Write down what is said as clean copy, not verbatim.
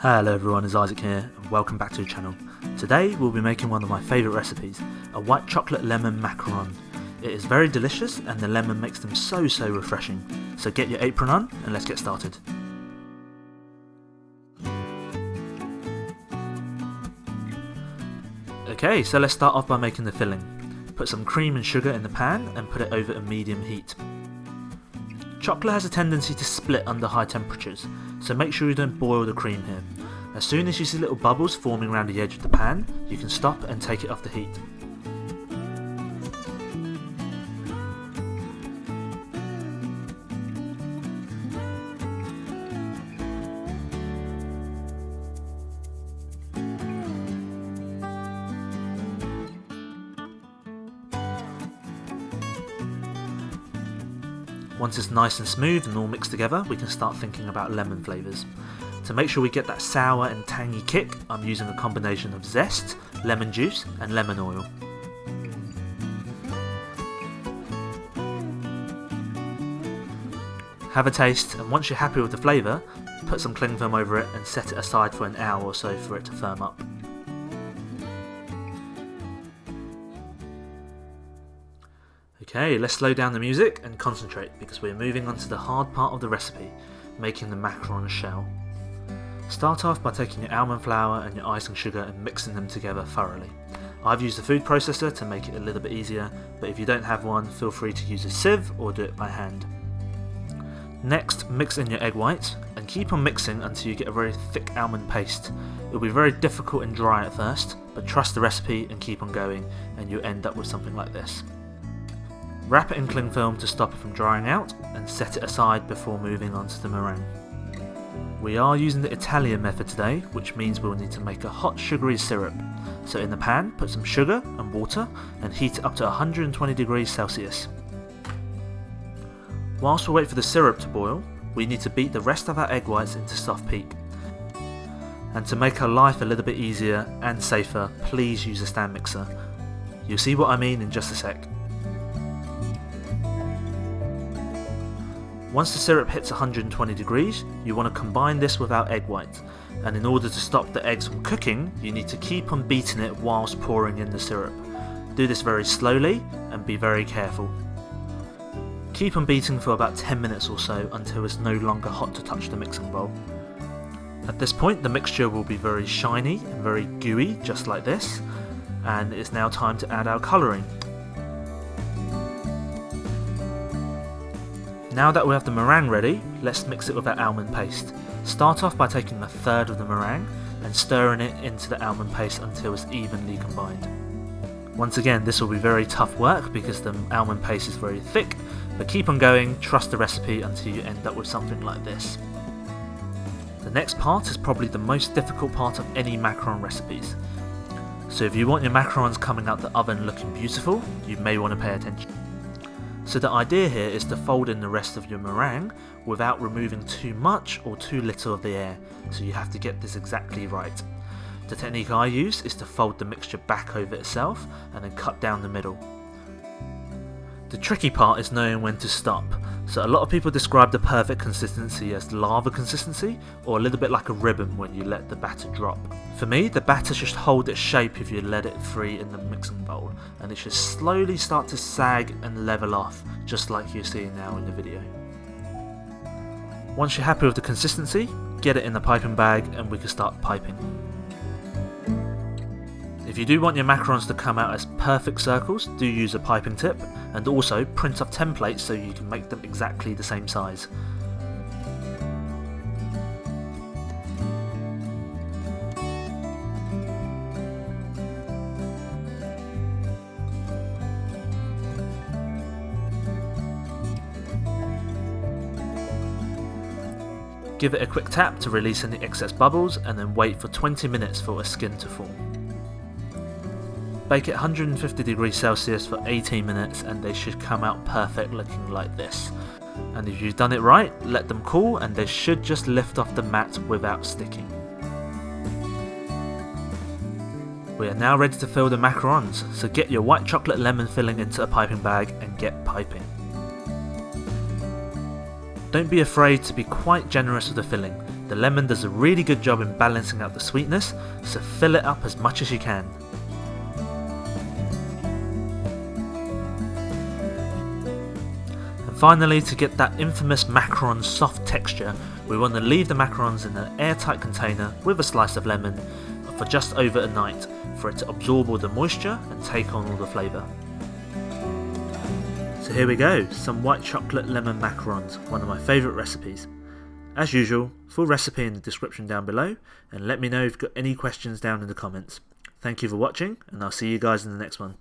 Hello everyone, it's Isaac here and welcome back to the channel. Today we'll be making one of my favourite recipes, a white chocolate lemon macaron. It is very delicious and the lemon makes them so refreshing. So get your apron on and let's get started. Okay, so let's start off by making the filling. Put some cream and sugar in the pan and put it over a medium heat. Chocolate has a tendency to split under high temperatures, so make sure you don't boil the cream here. As soon as you see little bubbles forming around the edge of the pan, you can stop and take it off the heat. Once it's nice and smooth and all mixed together, we can start thinking about lemon flavours. To make sure we get that sour and tangy kick, I'm using a combination of zest, lemon juice and lemon oil. Have a taste, and once you're happy with the flavour, put some cling film over it and set it aside for an hour or so for it to firm up. Okay, let's slow down the music and concentrate because we're moving on to the hard part of the recipe, making the macaron shell. Start off by taking your almond flour and your icing sugar and mixing them together thoroughly. I've used a food processor to make it a little bit easier, but if you don't have one, feel free to use a sieve or do it by hand. Next, mix in your egg whites and keep on mixing until you get a very thick almond paste. It will be very difficult and dry at first, but trust the recipe and keep on going and you'll end up with something like this. Wrap it in cling film to stop it from drying out and set it aside before moving on to the meringue. We are using the Italian method today, which means we'll need to make a hot sugary syrup. So in the pan, put some sugar and water and heat it up to 120 degrees Celsius. Whilst we wait for the syrup to boil, we need to beat the rest of our egg whites into soft peak. And to make our life a little bit easier and safer, please use a stand mixer. You'll see what I mean in just a sec. Once the syrup hits 120 degrees, you want to combine this with our egg white, and in order to stop the eggs from cooking, you need to keep on beating it whilst pouring in the syrup. Do this very slowly and be very careful. Keep on beating for about 10 minutes or so until it's no longer hot to touch the mixing bowl. At this point the mixture will be very shiny and very gooey, just like this, and it's now time to add our colouring. Now that we have the meringue ready, let's mix it with our almond paste. Start off by taking a third of the meringue and stirring it into the almond paste until it's evenly combined. Once again, this will be very tough work because the almond paste is very thick, but keep on going, trust the recipe until you end up with something like this. The next part is probably the most difficult part of any macaron recipes. So if you want your macarons coming out the oven looking beautiful, you may want to pay attention. So the idea here is to fold in the rest of your meringue without removing too much or too little of the air, so you have to get this exactly right. The technique I use is to fold the mixture back over itself and then cut down the middle. The tricky part is knowing when to stop, so a lot of people describe the perfect consistency as lava consistency or a little bit like a ribbon when you let the batter drop. For me, the batter should hold its shape if you let it free in the mixing bowl, and it should slowly start to sag and level off, just like you're seeing now in the video. Once you're happy with the consistency, get it in the piping bag and we can start piping. If you do want your macarons to come out as perfect circles, do use a piping tip, and also print off templates so you can make them exactly the same size. Give it a quick tap to release any excess bubbles and then wait for 20 minutes for a skin to form. Bake it 150 degrees Celsius for 18 minutes and they should come out perfect looking like this. And if you've done it right, let them cool and they should just lift off the mat without sticking. We are now ready to fill the macarons, so get your white chocolate lemon filling into a piping bag and get piping. Don't be afraid to be quite generous with the filling. The lemon does a really good job in balancing out the sweetness, so fill it up as much as you can. And finally, to get that infamous macaron soft texture, we want to leave the macarons in an airtight container with a slice of lemon for just over a night for it to absorb all the moisture and take on all the flavour. So here we go, some white chocolate lemon macarons, one of my favourite recipes. As usual, full recipe in the description down below, and let me know if you've got any questions down in the comments. Thank you for watching, and I'll see you guys in the next one.